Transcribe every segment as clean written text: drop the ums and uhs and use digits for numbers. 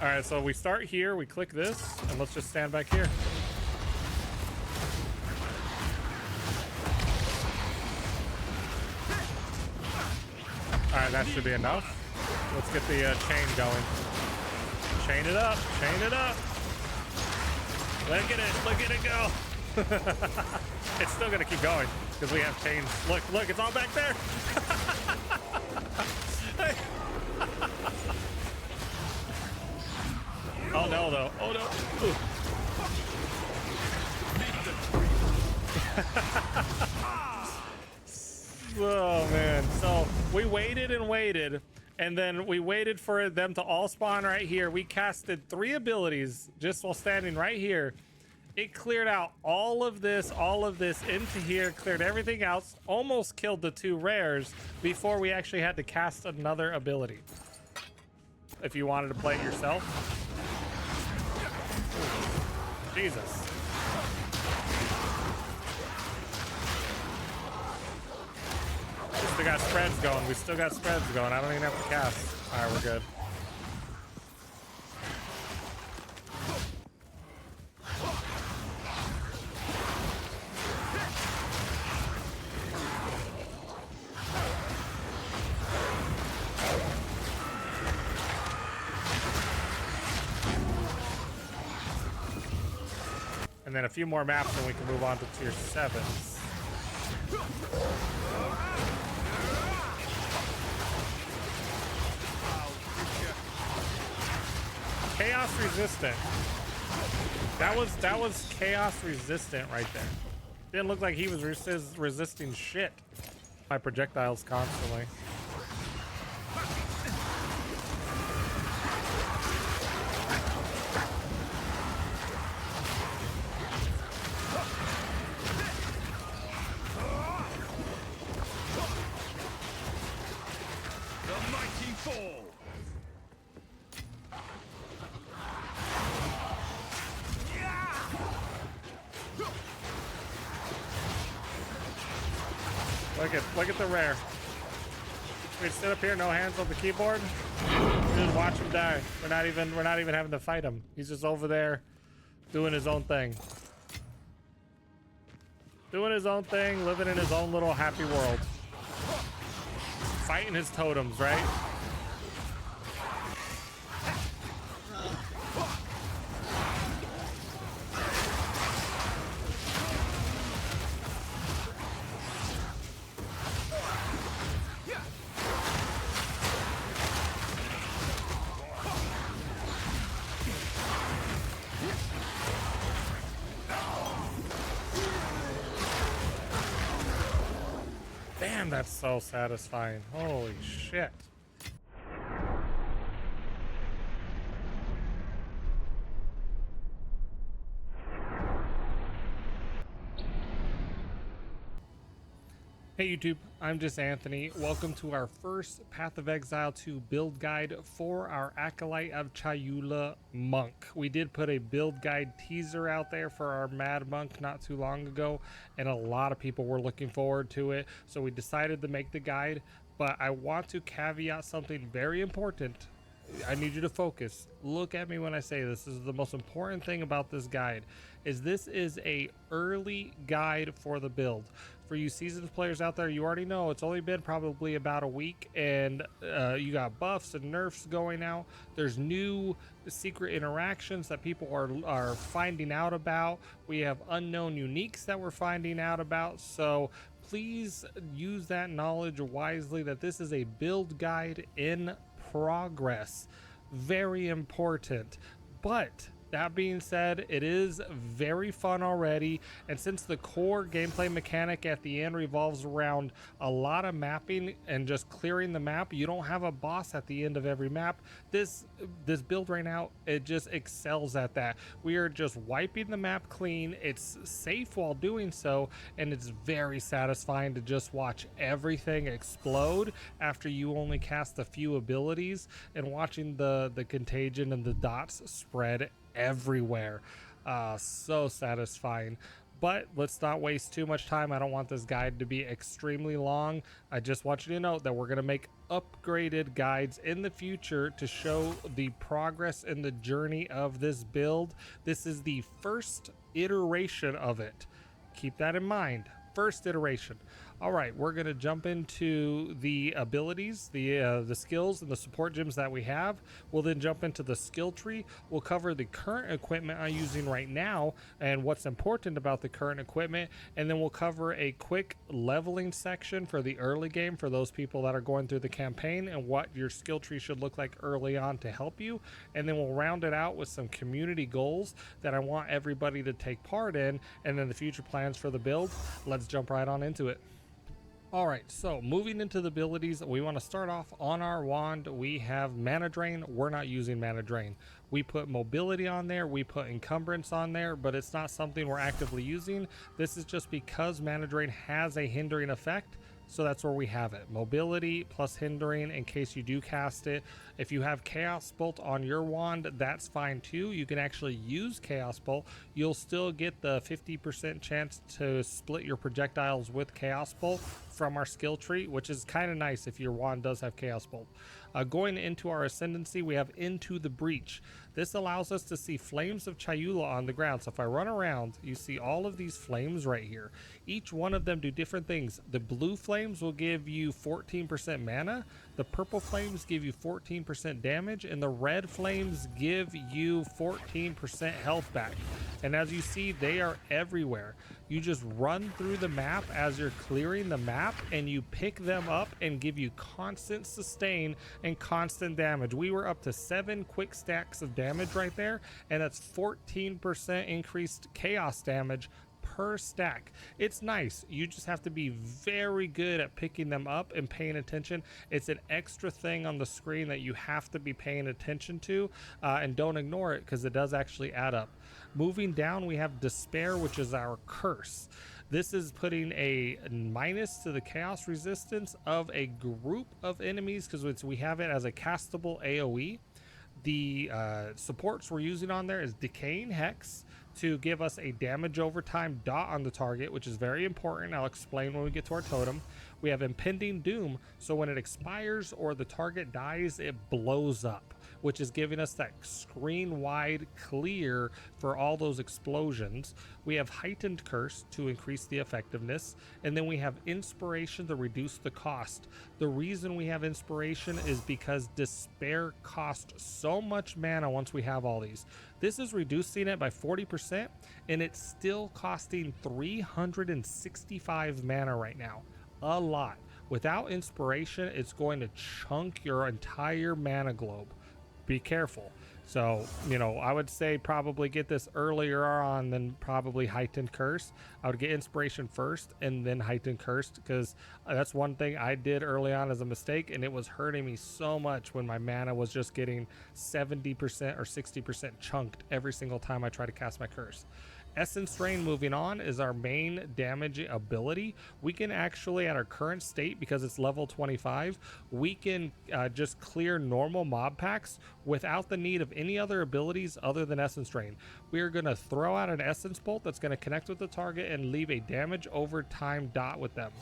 All right, so we start here, we click this, and let's just stand back here. All right, that should be enough. Let's get the chain going. Chain it up, chain it up. Look at it go. It's still gonna keep going because we have chains. Look, it's all back there. Oh no, though. Oh no. Oh man. So we waited and waited, and then we waited for them to all spawn right here. We casted 3 abilities just while standing right here. It cleared out all of this into here, cleared everything else, almost killed the 2 rares before we actually had to cast another ability. If you wanted to play it yourself. Jesus. We still got spreads going. We still got spreads going. I don't even have to cast. All right, we're good. And then a few more maps and we can move on to tier 7s. Chaos resistant. That was chaos resistant right there. Didn't look like he was resisting shit. My projectiles constantly. Look at the rare. We sit up here, no hands on the keyboard. Just watch him die. We're not even having to fight him. He's just over there doing his own thing. Doing his own thing, living in his own little happy world. Fighting his totems, right? Damn, that's so satisfying. Holy shit. Hey YouTube, I'm just Anthony. Welcome to our first Path of Exile 2 build guide for our Acolyte of Chayula monk. We did put a build guide teaser out there for our Mad Monk not too long ago, and a lot of people were looking forward to it, so we decided to make the guide. But I want to caveat something very important. I need you to focus. Look at me when I say this. This is the most important thing about this guide. This is a early guide for the build. For you seasoned players out there, you already know it's only been probably about a week, and you got buffs and nerfs going out. There's new secret interactions that people are finding out about. We have unknown uniques that we're finding out about. So please use that knowledge wisely, that this is a build guide in progress. Very important. But that being said, it is very fun already, and since the core gameplay mechanic at the end revolves around a lot of mapping and just clearing the map, you don't have a boss at the end of every map. This build right now, it just excels at that. We are just wiping the map clean. It's safe while doing so, and it's very satisfying to just watch everything explode after you only cast a few abilities, and watching the contagion and the dots spread everywhere. So satisfying. But let's not waste too much time. I don't want this guide to be extremely long. I just want you to know that we're going to make upgraded guides in the future to show the progress and the journey of this build. This is the first iteration of it. Keep that in mind. First iteration. All right, we're going to jump into the abilities, the skills and the support gems that we have. We'll then jump into the skill tree. We'll cover the current equipment I'm using right now and what's important about the current equipment. And then we'll cover a quick leveling section for the early game for those people that are going through the campaign and what your skill tree should look like early on to help you. And then we'll round it out with some community goals that I want everybody to take part in, and then the future plans for the build. Let's jump right on into it. All right, so moving into the abilities, we want to start off on our wand. We have mana drain. We're not using mana drain. We put mobility on there, we put encumbrance on there, but it's not something we're actively using. This is just because mana drain has a hindering effect. So that's where we have it. Mobility plus hindering in case you do cast it. If you have Chaos Bolt on your wand, that's fine too. You can actually use Chaos Bolt. You'll still get the 50% chance to split your projectiles with Chaos Bolt from our skill tree, which is kind of nice if your wand does have Chaos Bolt. Going into our ascendancy, we have Into the Breach. This allows us to see flames of Chayula on the ground. So if I run around, you see all of these flames right here. Each one of them do different things. The blue flames will give you 14% mana. The purple flames give you 14% damage, and the red flames give you 14% health back. And as you see, they are everywhere. You just run through the map as you're clearing the map, and you pick them up and give you constant sustain and constant damage. We were up to 7 quick stacks of damage right there, and that's 14% increased chaos damage per stack. It's nice. You just have to be very good at picking them up and paying attention. It's an extra thing on the screen that you have to be paying attention to, and don't ignore it because it does actually add up. Moving down, we have Despair, which is our curse. This is putting a minus to the chaos resistance of a group of enemies because we have it as a castable AoE. The supports we're using on there is Decaying Hex to give us a damage over time dot on the target, which is very important. I'll explain when we get to our totem. We have Impending Doom, so when it expires or the target dies, it blows up, which is giving us that screen-wide clear for all those explosions. We have Heightened Curse to increase the effectiveness, and then we have Inspiration to reduce the cost. The reason we have Inspiration is because Despair costs so much mana once we have all these. This is reducing it by 40%, and it's still costing 365 mana right now. A lot. Without Inspiration, it's going to chunk your entire mana globe. Be careful. So, you know, I would say probably get this earlier on than probably Heightened Curse. I would get Inspiration first and then Heightened Curse, because that's one thing I did early on as a mistake, and it was hurting me so much when my mana was just getting 70% or 60% chunked every single time I try to cast my curse. Essence Drain, moving on, is our main damage ability. We can actually, at our current state, because it's level 25, we can just clear normal mob packs without the need of any other abilities other than Essence Drain. We are going to throw out an Essence Bolt that's going to connect with the target and leave a damage over time dot with them.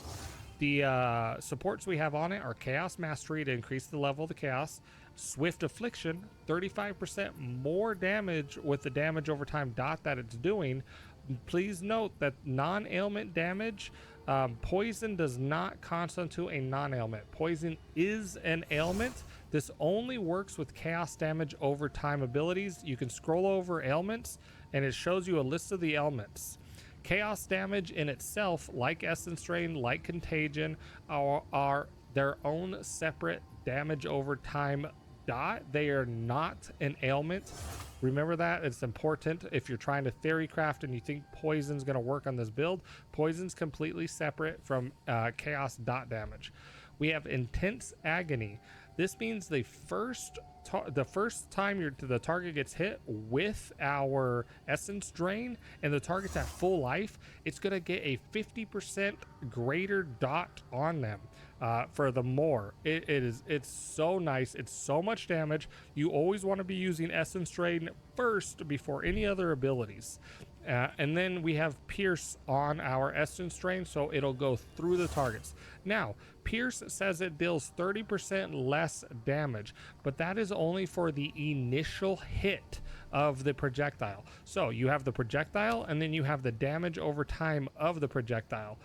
The supports we have on it are Chaos Mastery to increase the level of the Chaos, Swift Affliction, 35% more damage with the damage over time dot that it's doing. Please note that non-ailment damage, poison does not constitute a non-ailment. Poison is an ailment. This only works with chaos damage over time abilities. You can scroll over ailments and it shows you a list of the ailments. Chaos damage in itself, like Essence Drain, like Contagion, are their own separate damage over time dot. They are not an ailment. Remember that. It's important if you're trying to theory craft and you think poison's going to work on this build. Poison's completely separate from chaos dot damage. We have Intense Agony. This means the first time the target gets hit with our Essence Drain and the target's at full life, it's going to get a 50% greater dot on them. For the more it's so nice. It's so much damage. You always want to be using Essence Drain first before any other abilities. And then we have Pierce on our Essence Drain, so it'll go through the targets. Now, Pierce says it deals 30% less damage, but that is only for the initial hit of the projectile. So you have the projectile, and then you have the damage over time of the projectile.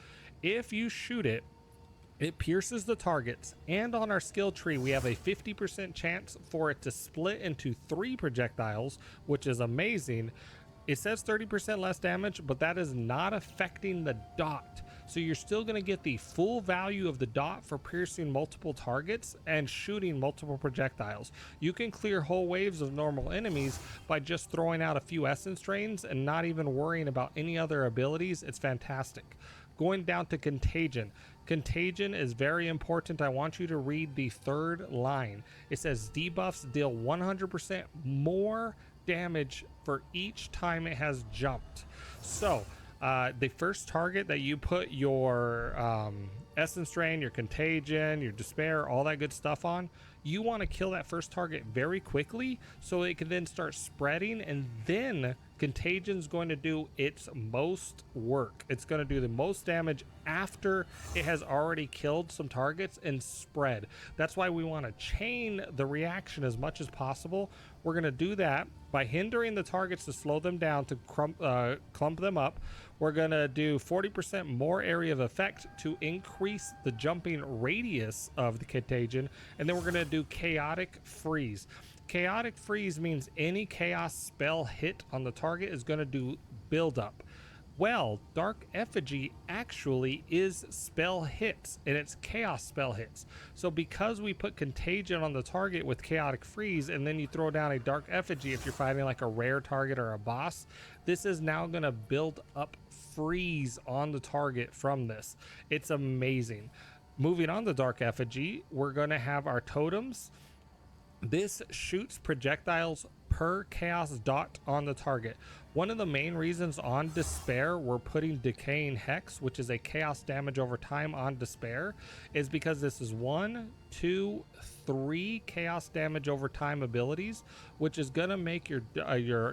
If you shoot it, it pierces the targets, and on our skill tree we have a 50% chance for it to split into 3 projectiles, which is amazing. It says 30% less damage, but that is not affecting the dot. So you're still going to get the full value of the dot for piercing multiple targets and shooting multiple projectiles. You can clear whole waves of normal enemies by just throwing out a few essence drains and not even worrying about any other abilities. It's fantastic. Going down to Contagion. Contagion is very important. I want you to read the 3rd line. It says debuffs deal 100% more damage for each time it has jumped. So the first target that you put your Essence Drain, your Contagion, your Despair, all that good stuff on, you want to kill that first target very quickly so it can then start spreading, and then Contagion's going to do its most work. It's going to do the most damage after it has already killed some targets and spread. That's why we want to chain the reaction as much as possible. We're going to do that by hindering the targets to slow them down, to clump them up. We're going to do 40% more area of effect to increase the jumping radius of the Contagion. And then we're going to do Chaotic Freeze. Chaotic Freeze means any chaos spell hit on the target is going to do build up. Well, Dark Effigy actually is spell hits, and it's chaos spell hits. So because we put Contagion on the target with Chaotic Freeze, and then you throw down a Dark Effigy if you're fighting like a rare target or a boss, this is now going to build up freeze on the target from this. It's amazing. Moving on to Dark Effigy, we're going to have our totems. This shoots projectiles per chaos dot on the target. One of the main reasons on Despair we're putting Decaying Hex, which is a chaos damage over time on Despair, is because this is 1, 2, 3 chaos damage over time abilities, which is going to make your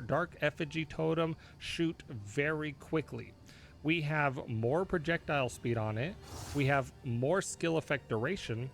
Dark Effigy totem shoot very quickly. We have more projectile speed on it. We have more skill effect duration,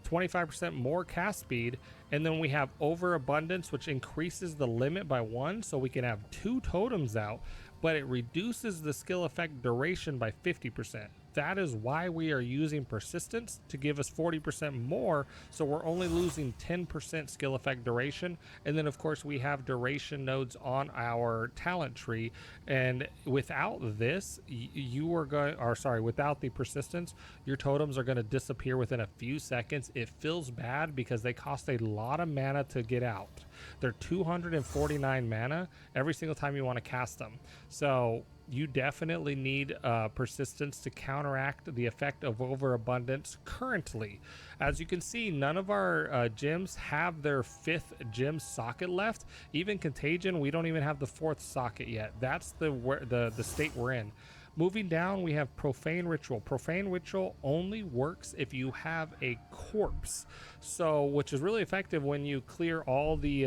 25% more cast speed, and then we have Overabundance, which increases the limit by 1, so we can have 2 totems out, but it reduces the skill effect duration by 50%. That is why we are using Persistence to give us 40% more, so we're only losing 10% skill effect duration. And then of course we have duration nodes on our talent tree, and without this without the Persistence, your totems are going to disappear within a few seconds. It feels bad because they cost a lot of mana to get out. They're 249 mana every single time you want to cast them, so you definitely need Persistence to counteract the effect of Overabundance currently. As you can see, none of our gems have their 5th gem socket left. Even Contagion, we don't even have the 4th socket yet. That's the state we're in. Moving down, we have Profane Ritual. Profane Ritual only works if you have a corpse, so which is really effective when you clear all the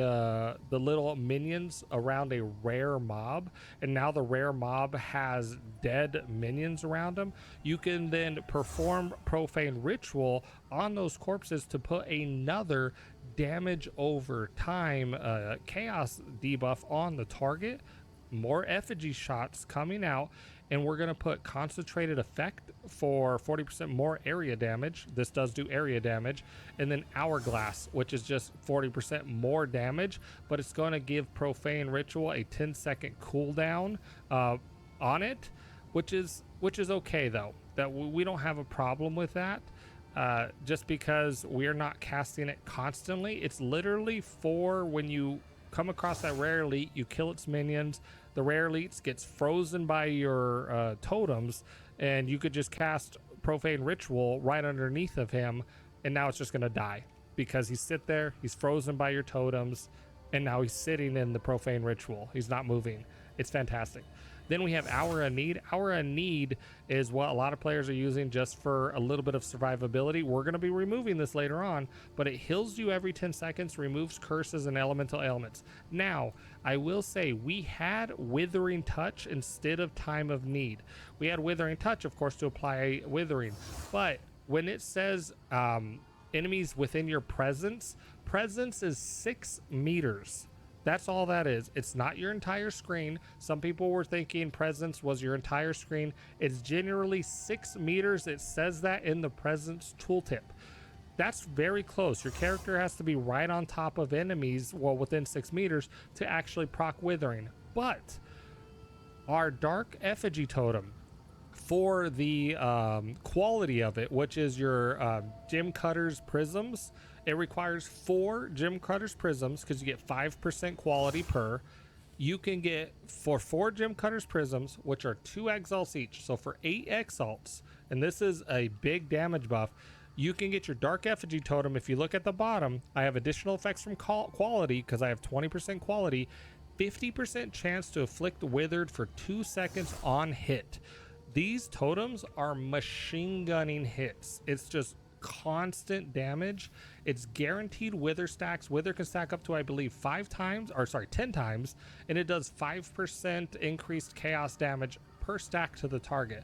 little minions around a rare mob, and now the rare mob has dead minions around them. You can then perform Profane Ritual on those corpses to put another damage over time chaos debuff on the target. More effigy shots coming out, and we're going to put Concentrated Effect for 40% more area damage. This does do area damage. And then Hourglass, which is just 40% more damage, but it's going to give Profane Ritual a 10-second cooldown on it, which is okay though. That we don't have a problem with that. Just because we're not casting it constantly. It's literally for when you come across that rare elite, you kill its minions, the rare elite gets frozen by your totems, and you could just cast Profane Ritual right underneath of him, and now it's just going to die because he's frozen by your totems, and now he's sitting in the Profane Ritual. He's not moving. It's fantastic. Then we have Hour of Need. Hour of Need is what a lot of players are using just for a little bit of survivability. We're going to be removing this later on, but it heals you every 10 seconds, removes curses and elemental ailments. Now, I will say we had Withering Touch instead of Time of Need. We had Withering Touch, of course, to apply Withering, but when it says enemies within your presence is 6 meters. That's all that is. It's not your entire screen. Some people were thinking presence was your entire screen. It's generally 6 meters. It says that in the presence tooltip. That's very close. Your character has to be right on top of enemies, well, within 6 meters to actually proc Withering. But our Dark Effigy totem, for the quality of it, which is your Gem Cutters Prisms, it requires 4 Gem Cutters Prisms because you get 5% quality per. You can get, for 4 Gem Cutters Prisms, which are 2 exalts each, so for 8 exalts, and this is a big damage buff, you can get your Dark Effigy totem. If you look at the bottom, I have additional effects from quality because I have 20% quality, 50% chance to afflict withered for 2 seconds on hit. These totems are machine gunning hits. It's just constant damage. It's guaranteed wither stacks. Wither can stack up to, I believe, 10 times, and it does 5% increased chaos damage per stack to the target.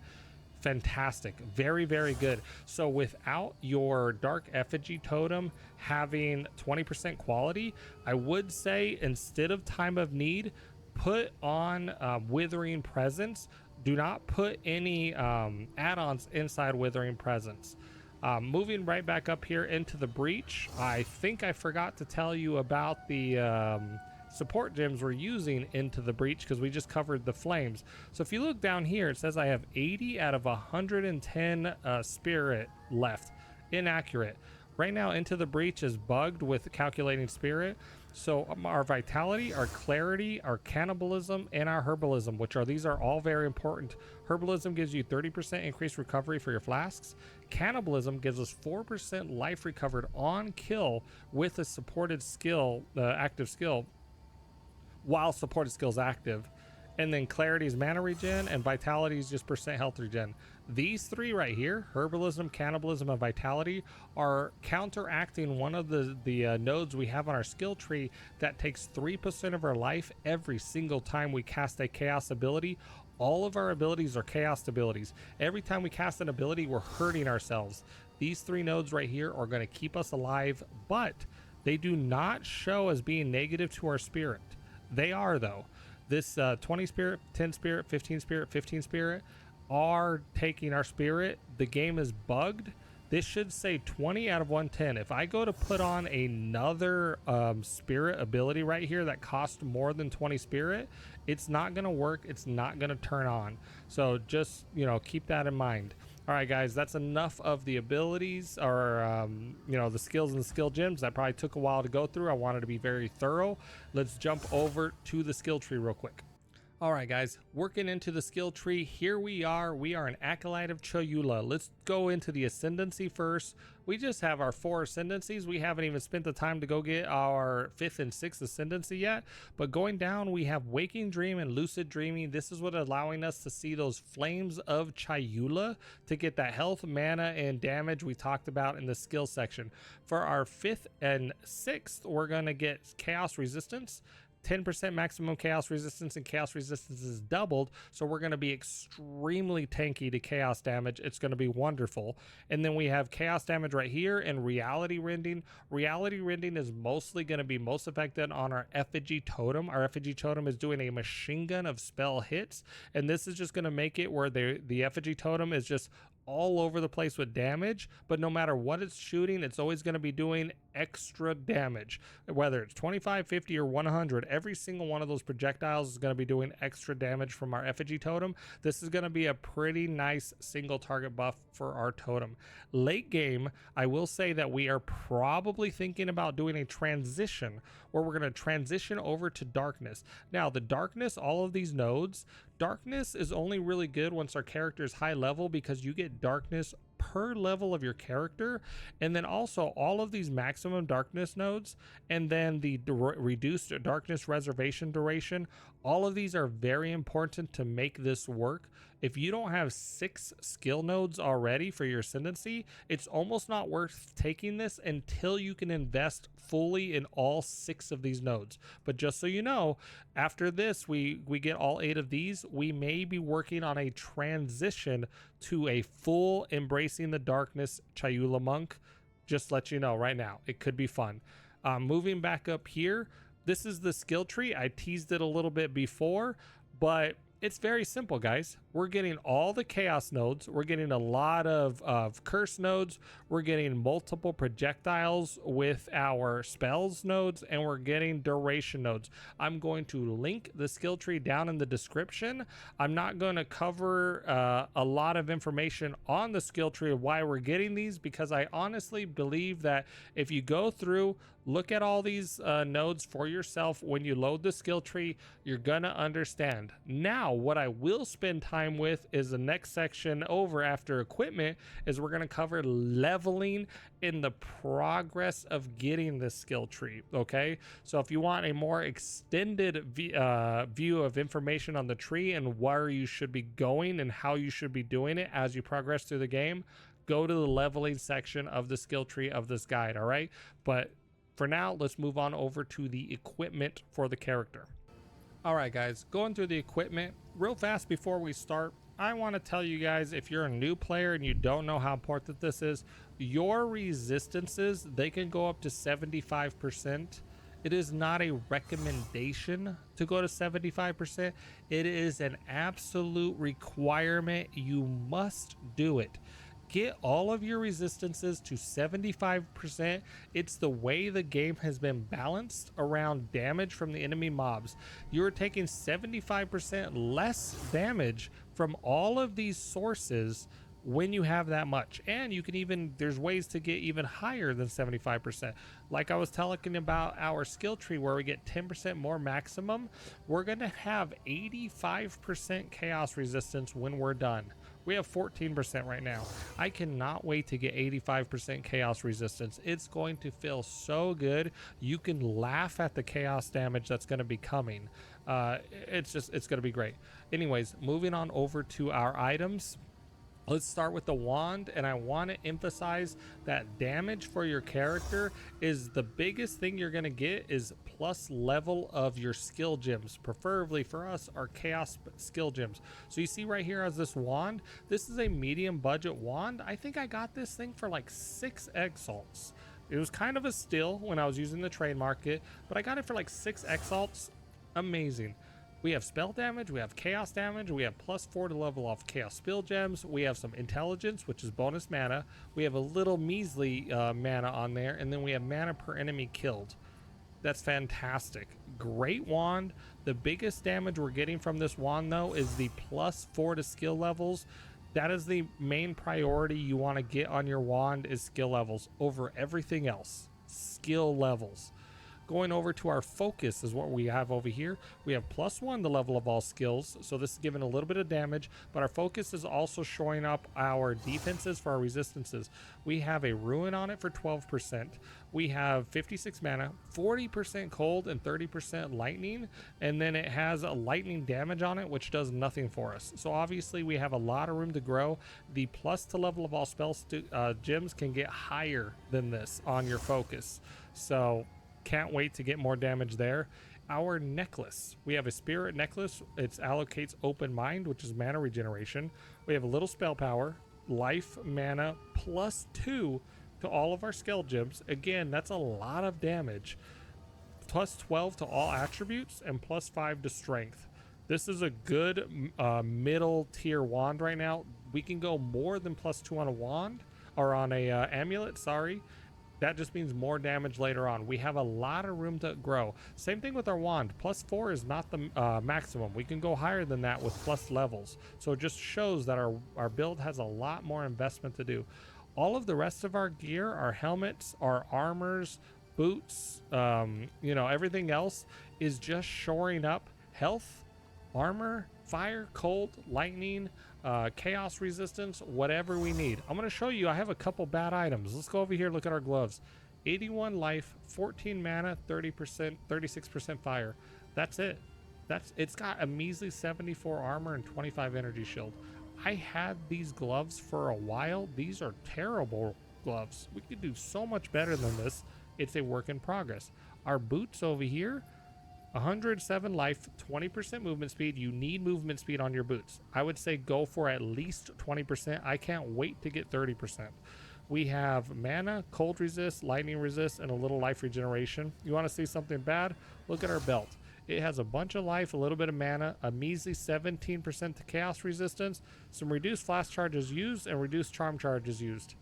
Fantastic. Very, very good. So without your Dark Effigy totem having 20% quality, I would say instead of Time of Need, put on Withering Presence. Do not put any add-ons inside Withering Presence. Moving right back up here into the Breach, I think I forgot to tell you about the support gems we're using into the Breach because we just covered the flames. So if you look down here, it says I have 80 out of 110 spirit left. Inaccurate. Right now, Into the Breach is bugged with calculating spirit. So our vitality, our clarity, our cannibalism, and our herbalism, these are all very important. Herbalism gives you 30% increased recovery for your flasks. Cannibalism gives us 4% life recovered on kill with a supported skill, active skill, while supported skill is active. And then clarity is mana regen, and vitality is just percent health regen. These 3 right here, herbalism, cannibalism, and vitality, are counteracting one of the nodes we have on our skill tree that takes 3% of our life every single time we cast a chaos ability. All of our abilities are chaos abilities. Every time we cast an ability, we're hurting ourselves. These 3 nodes right here are going to keep us alive, but they do not show as being negative to our spirit. They are, though. This 20 spirit, 10 spirit, 15 spirit, 15 spirit are taking our spirit. The game is bugged. This should say 20 out of 110. If I go to put on another spirit ability right here that costs more than 20 spirit, it's not going to work. It's not going to turn on. So just, keep that in mind. All right, guys, that's enough of the abilities or, the skills and the skill gems. That probably took a while to go through. I wanted to be very thorough. Let's jump over to the skill tree real quick. All right, guys, working into the skill tree. Here we are an Acolyte of Chayula. Let's go into the ascendancy first. We just have our 4 ascendancies. We haven't even spent the time to go get our 5th and 6th ascendancy yet, but going down, we have Waking Dream and Lucid Dreaming. This is what allowing us to see those flames of Chayula to get that health, mana, and damage we talked about in the skill section. For our 5th and 6th, we're going to get Chaos Resistance, 10% maximum chaos resistance, and chaos resistance is doubled, so we're going to be extremely tanky to chaos damage. It's going to be wonderful. And then we have chaos damage right here and reality rending. Reality rending is mostly going to be most affected on our effigy totem. Our effigy totem is doing a machine gun of spell hits, and this is just going to make it where the effigy totem is just all over the place with damage, but no matter what it's shooting, it's always going to be doing extra damage. Whether it's 25, 50, or 100, every single one of those projectiles is going to be doing extra damage from our effigy totem. This is going to be a pretty nice single target buff for our totem. Late game, I will say that we are probably thinking about doing a transition where we're going to transition over to darkness. Now, the darkness, all of these nodes, darkness is only really good once our character is high level because you get darkness per level of your character. And then also all of these maximum darkness nodes, and then the reduced darkness reservation duration, all of these are very important to make this work. If you don't have 6 skill nodes already for your ascendancy, it's almost not worth taking this until you can invest fully in all 6 of these nodes. But just so you know, after this, we get all 8 of these, we may be working on a transition to a full Embracing the Darkness Chayula monk. Just let you know right now, it could be fun. Moving back up here, this is the skill tree. I teased it a little bit before, but it's very simple, guys. We're getting all the chaos nodes. We're getting a lot of curse nodes. We're getting multiple projectiles with our spells nodes, and we're getting duration nodes. I'm going to link the skill tree down in the description. I'm not going to cover a lot of information on the skill tree of why we're getting these, because I honestly believe that if you go through, look at all these nodes for yourself when you load the skill tree, you're gonna understand. Now, what I will spend time with is the next section over after equipment, is we're gonna cover leveling in the progress of getting the skill tree, okay? So if you want a more extended view of information on the tree and where you should be going and how you should be doing it as you progress through the game, go to the leveling section of the skill tree of this guide, all right? But for now, let's move on over to the equipment for the character. All right, guys, going through the equipment real fast before we start. I want to tell you guys, if you're a new player and you don't know how important this is, your resistances, they can go up to 75%. It is not a recommendation to go to 75%. It is an absolute requirement. You must do it. Get all of your resistances to 75%. It's the way the game has been balanced around damage from the enemy mobs. You're taking 75% less damage from all of these sources when you have that much. And you can even, there's ways to get even higher than 75%. Like I was talking about our skill tree where we get 10% more maximum, we're gonna have 85% chaos resistance when we're done. We have 14% right now. I cannot wait to get 85% chaos resistance. It's going to feel so good. You can laugh at the chaos damage that's going to be coming. It's going to be great. Anyways, moving on over to our items. Let's start with the wand, and I want to emphasize that damage for your character is the biggest thing you're going to get is plus level of your skill gems. Preferably for us, our chaos skill gems. So you see right here as this wand, this is a medium budget wand. I think I got this thing for like 6 exalts. It was kind of a steal when I was using the trade market, but I got it for like 6 exalts. Amazing. We have spell damage, we have chaos damage, we have +4 to level off chaos spell gems, we have some intelligence, which is bonus mana, we have a little measly mana on there, and then we have mana per enemy killed. That's fantastic. Great wand. The biggest damage we're getting from this wand though is the +4 to skill levels. That is the main priority you want to get on your wand, is skill levels over everything else. Skill levels. Going over to our focus is what we have over here. We have +1 the level of all skills, so this is giving a little bit of damage, but our focus is also showing up our defenses for our resistances. We have a ruin on it for 12%. We have 56 mana, 40% cold, and 30% lightning, and then it has a lightning damage on it, which does nothing for us. So obviously we have a lot of room to grow. The plus to level of all spell gems can get higher than this on your focus. So can't wait to get more damage there. Our necklace, we have a spirit necklace. It allocates open mind, which is mana regeneration. We have a little spell power, life, mana, +2 to all of our skill gems. Again, that's a lot of damage. +12 to all attributes and +5 to strength. This is a good middle tier wand right now. We can go more than +2 on a wand, or on a amulet, sorry. That just means more damage later on. We have a lot of room to grow. Same thing with our wand. +4 is not the maximum. We can go higher than that with plus levels. So it just shows that our build has a lot more investment to do. All of the rest of our gear, our helmets, our armors, boots, you know, everything else is just shoring up health, armor, fire, cold, lightning, chaos resistance, whatever we need. I'm going to show you, I have a couple bad items. Let's go over here, look at our gloves. 81 life, 14 mana, 30%, 36% fire. That's it. It's got a measly 74 armor and 25 energy shield. I had these gloves for a while. These are terrible gloves. We could do so much better than this. It's a work in progress. Our boots over here, 107 life, 20% movement speed. You need movement speed on your boots. I would say go for at least 20%. I can't wait to get 30%. We have mana, cold resist, lightning resist, and a little life regeneration. You want to see something bad? Look at our belt. It has a bunch of life, a little bit of mana, a measly 17% to chaos resistance, some reduced flash charges used, and reduced charm charges used.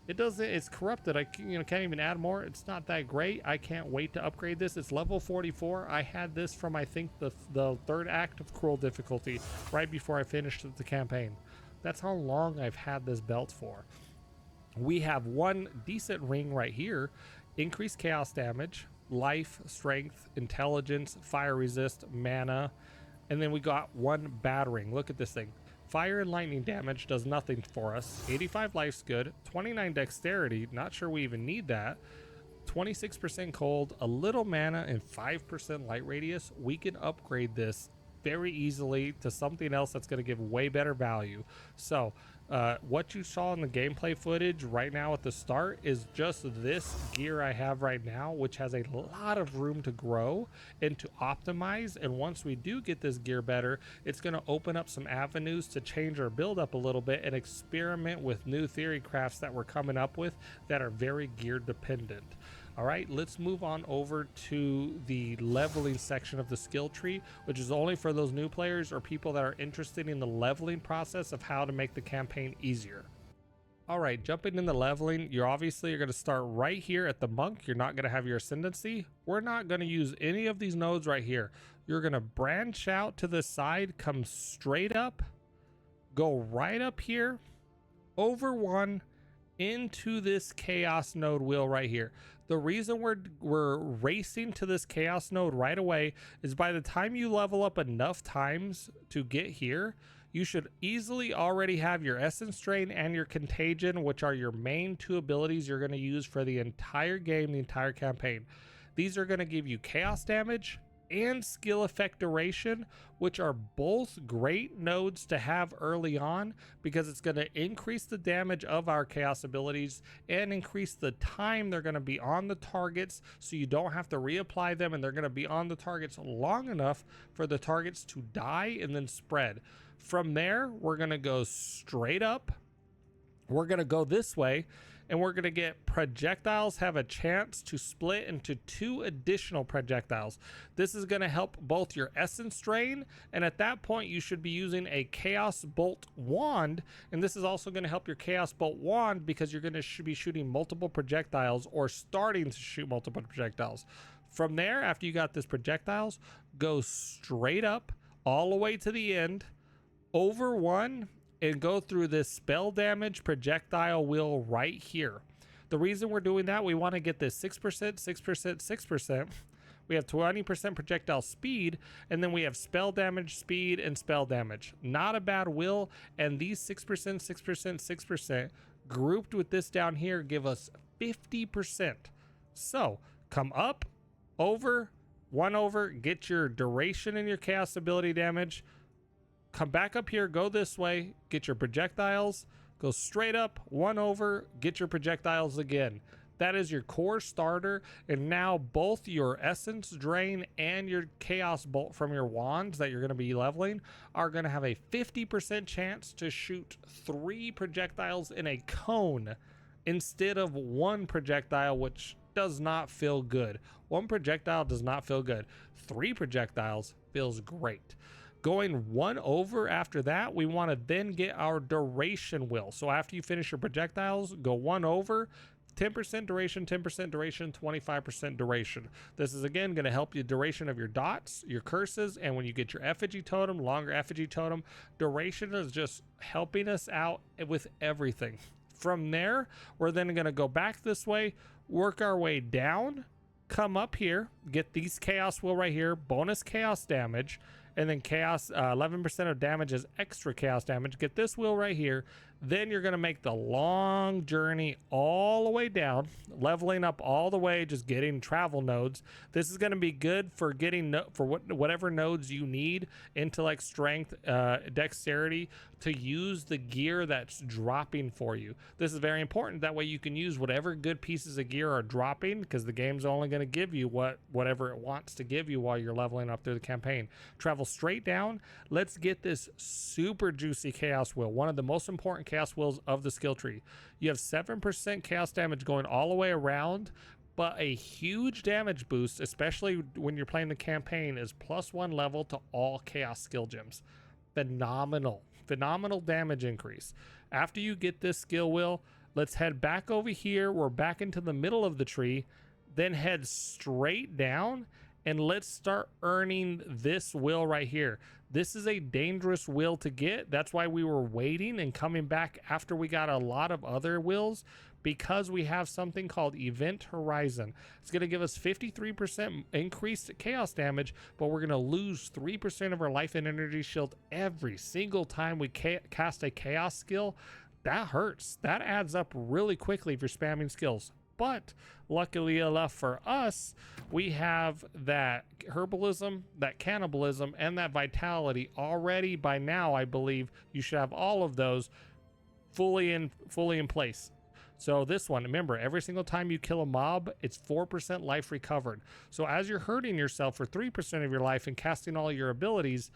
It's corrupted. I can't even add more. It's not that great. I can't wait to upgrade this. It's level 44. I had this from, I think, the third act of Cruel difficulty, right before I finished the campaign. That's how long I've had this belt for. We have one decent ring right here. Increased chaos damage, life, strength, intelligence, fire resist, mana, and then we got one bad ring. Look at this thing. Fire and lightning damage does nothing for us. 85 life's good. 29 dexterity, not sure we even need that. 26% cold, a little mana, and 5% light radius. We can upgrade this very easily to something else that's going to give way better value. So what you saw in the gameplay footage right now at the start is just this gear I have right now, which has a lot of room to grow and to optimize. And once we do get this gear better, it's going to open up some avenues to change our build up a little bit and experiment with new theory crafts that we're coming up with that are very gear dependent. All right, let's move on over to the leveling section of the skill tree, which is only for those new players or people that are interested in the leveling process of how to make the campaign easier. All right, jumping into leveling, you're going to start right here at the monk. You're not going to have your ascendancy. We're not going to use any of these nodes right here. You're going to branch out to the side, come straight up, go right up here, over one, into this chaos node wheel right here. The reason we're racing to this chaos node right away is by the time you level up enough times to get here, you should easily already have your Essence Drain and your Contagion, which are your main two abilities you're going to use for the entire game, the entire campaign. These are going to give you chaos damage and skill effect duration, which are both great nodes to have early on because it's going to increase the damage of our chaos abilities and increase the time they're going to be on the targets, so you don't have to reapply them, and they're going to be on the targets long enough for the targets to die and then spread. From there, we're going to go straight up. We're going to go this way, and we're going to get projectiles have a chance to split into 2 additional projectiles. This is going to help both your Essence Drain, and at that point you should be using a Chaos Bolt Wand, and this is also going to help your Chaos Bolt Wand because you're going to be shooting multiple projectiles or starting to shoot multiple projectiles. From there, after you got this projectiles, go straight up all the way to the end, over one, and go through this spell damage projectile wheel right here. The reason we're doing that, we want to get this 6%, 6%, 6%. We have 20% projectile speed, and then we have spell damage, speed, and spell damage. Not a bad wheel, and these 6%, 6%, 6% grouped with this down here give us 50%. So come up, over, one over, get your duration and your chaos ability damage. Come back up here, go this way, get your projectiles, go straight up, one over, get your projectiles again. That is your core starter, and now both your Essence Drain and your Chaos Bolt from your wands that you're going to be leveling are going to have a 50% chance to shoot 3 projectiles in a cone instead of 1 projectile, which does not feel good. 1 projectile does not feel good. 3 projectiles feels great. Going 1 over after that, we want to then get our duration wheel. So after you finish your projectiles, go 1 over, 10% duration, 10% duration, 25% duration. This is again going to help you duration of your dots, your curses, and when you get your effigy totem, longer effigy totem, duration is just helping us out with everything. From there, we're then going to go back this way, work our way down, come up here, get these chaos wheel right here, bonus chaos damage, and then chaos, 11% of damage is extra chaos damage. Get this wheel right here. Then you're going to make the long journey all the way down, leveling up all the way, just getting travel nodes. This is going to be good for getting whatever nodes you need, intellect, strength, dexterity, to use the gear that's dropping for you. This is very important. That way you can use whatever good pieces of gear are dropping, because the game's only going to give you whatever it wants to give you while you're leveling up through the campaign. Travel straight down. Let's get this super juicy chaos wheel, one of the most important chaos wheels of the skill tree. You have 7% chaos damage going all the way around, but a huge damage boost, especially when you're playing the campaign, is +1 level to all chaos skill gems. Phenomenal damage increase. After you get this skill wheel, let's head back over here. We're back into the middle of the tree, then head straight down, and let's start earning this wheel right here. This is a dangerous wheel to get. That's why we were waiting and coming back after we got a lot of other wheels, because we have something called Event Horizon. It's going to give us 53% increased chaos damage, but we're going to lose 3% of our life and energy shield every single time we cast a chaos skill. That hurts. That adds up really quickly if you're spamming skills. But luckily enough for us, we have that Herbalism, that Cannibalism, and that Vitality already. By now, I believe you should have all of those fully in place. So this one, remember, every single time you kill a mob, it's 4% life recovered. So as you're hurting yourself for 3% of your life and casting all your abilities,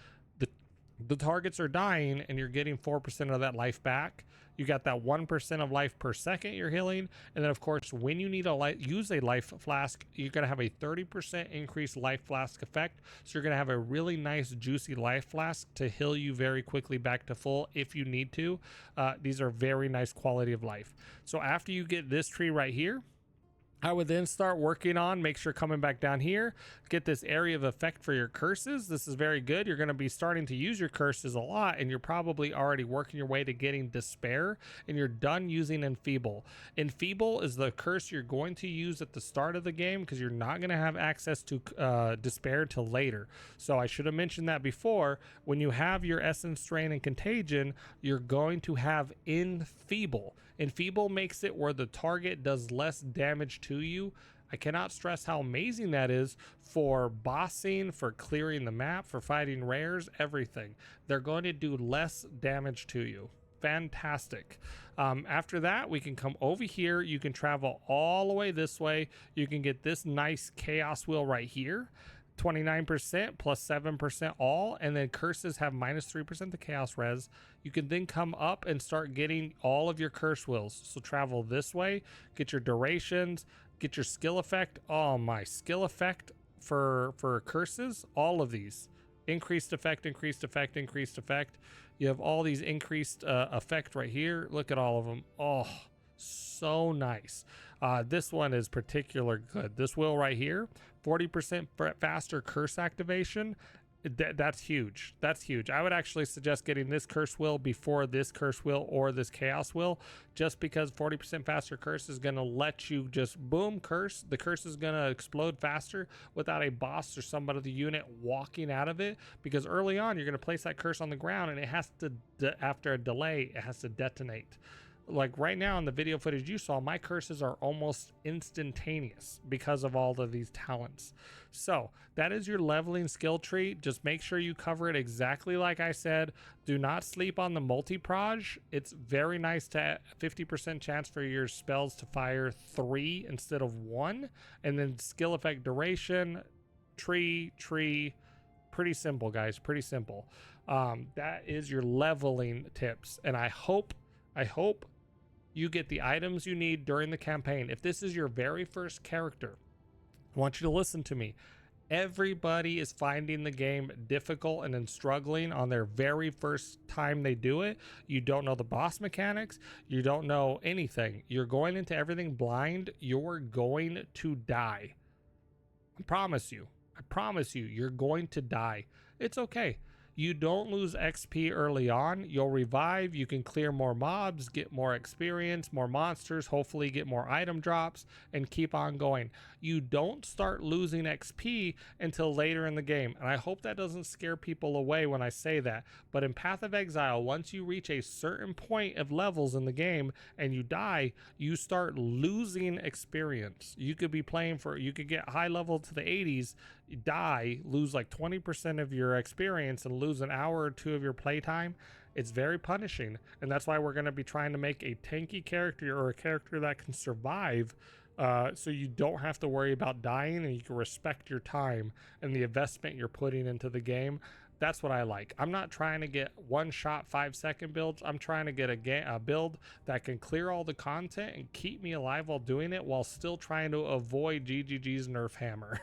the targets are dying and you're getting 4% of that life back. You got that 1% of life per second you're healing. And then of course, when you need use a life flask, you're going to have a 30% increased life flask effect. So you're going to have a really nice juicy life flask to heal you very quickly back to full if you need to. These are very nice quality of life. So after you get this tree right here, I would then start working on, make sure coming back down here, get this area of effect for your curses. This is very good. You're going to be starting to use your curses a lot, and you're probably already working your way to getting Despair, and you're done using Enfeeble. Enfeeble is the curse you're going to use at the start of the game, because you're not going to have access to Despair till later. So I should have mentioned that before. When you have your Essence Strain and Contagion, you're going to have Enfeeble. Enfeeble makes it where the target does less damage to you. I cannot stress how amazing that is for bossing, for clearing the map, for fighting rares, everything. They're going to do less damage to you. Fantastic. After that, we can come over here. You can travel all the way this way. You can get this nice chaos wheel right here. 29% plus 7% all, and then curses have -3% to chaos res. You can then come up and start getting all of your curse wheels. So travel this way, get your durations, get your skill effect. Oh, my skill effect for curses, all of these increased effect, increased effect, increased effect. You have all these increased effect right here. Look at all of them. Oh, so nice. This one is particular good. This wheel right here, 40% faster curse activation. That's huge. That's huge. I would actually suggest getting this curse wheel before this curse wheel or this chaos wheel, just because 40% faster curse is going to let you just boom curse. The curse is going to explode faster without a boss or somebody of the unit walking out of it, because early on you're going to place that curse on the ground and it has to, after a delay, it has to detonate. Like right now in the video footage you saw, my curses are almost instantaneous because of all of these talents. So that is your leveling skill tree. Just make sure you cover it exactly like I said. Do not sleep on the multi-proj. It's very nice to 50% chance for your spells to fire 3 instead of 1. And then skill effect duration, tree. Pretty simple, guys. Pretty simple. That is your leveling tips. And I hope you get the items you need during the campaign. If this is your very first character, I want you to listen to me. Everybody is finding the game difficult and then struggling on their very first time they do it. You don't know the boss mechanics. You don't know anything. You're going into everything blind. You're going to die. I promise you, you're going to die. It's okay. You don't lose XP early on. You'll revive, you can clear more mobs, get more experience, more monsters, hopefully get more item drops, and keep on going. You don't start losing XP until later in the game, and I hope that doesn't scare people away when I say that, but in Path of Exile, once you reach a certain point of levels in the game and you die, you start losing experience. You could be playing for, you could get high level to the 80s, die, lose like 20% of your experience and lose an hour or two of your playtime. It's very punishing, and that's why we're going to be trying to make a tanky character, or a character that can survive, so you don't have to worry about dying, and you can respect your time and the investment you're putting into the game. That's what I like. I'm not trying to get one shot 5-second builds. I'm trying to get a build that can clear all the content and keep me alive while doing it, while still trying to avoid GGG's nerf hammer.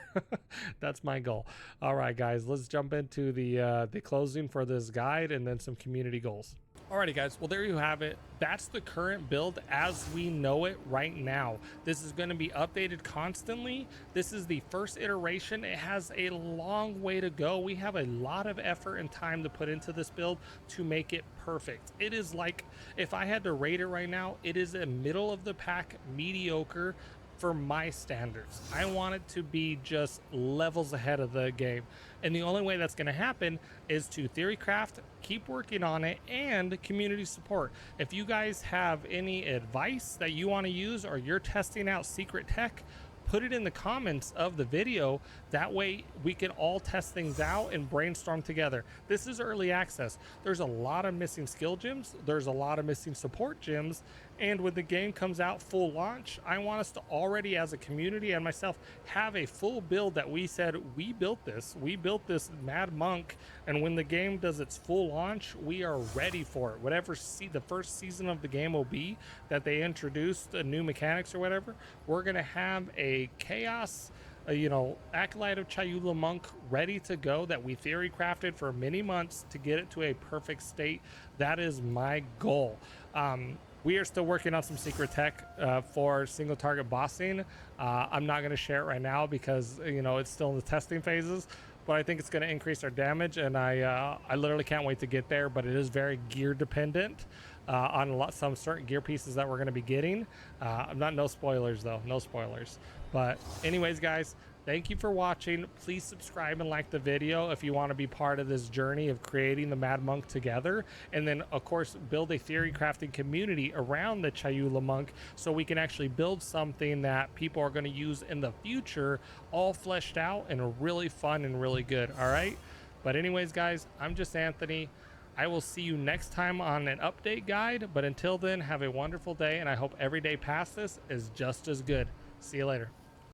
That's my goal. All right, guys, let's jump into the closing for this guide and then some community goals. Alrighty, guys, well, there you have it. That's the current build as we know it right now. This is going to be updated constantly. This is the first iteration. It has a long way to go. We have a lot of effort and time to put into this build to make it perfect. It is like, if I had to rate it right now, it is a middle of the pack mediocre for my standards. I want it to be just levels ahead of the game. And the only way that's going to happen is to theorycraft, keep working on it, and community support. If you guys have any advice that you want to use, or you're testing out secret tech, put it in the comments of the video. That way we can all test things out and brainstorm together. This is early access. There's a lot of missing skill gems. There's a lot of missing support gems. And when the game comes out full launch, I want us to already, as a community and myself, have a full build that we said, we built this Mad Monk, and when the game does its full launch, we are ready for it. Whatever the first season of the game will be, that they introduced new mechanics or whatever, we're gonna have a chaos, Acolyte of Chayula monk ready to go, that we theory crafted for many months to get it to a perfect state. That is my goal. We are still working on some secret tech for single target bossing. I'm not going to share it right now because it's still in the testing phases, but I think it's going to increase our damage, and I literally can't wait to get there. But it is very gear dependent on some certain gear pieces that we're going to be getting. No spoilers though, no spoilers. But anyways, guys, thank you for watching. Please subscribe and like the video if you want to be part of this journey of creating the Mad Monk together. And then, of course, build a theory crafting community around the Chayula monk, so we can actually build something that people are going to use in the future, all fleshed out and really fun and really good. All right. But anyways, guys, I'm just Anthony. I will see you next time on an update guide. But until then, have a wonderful day, and I hope every day past this is just as good. See you later.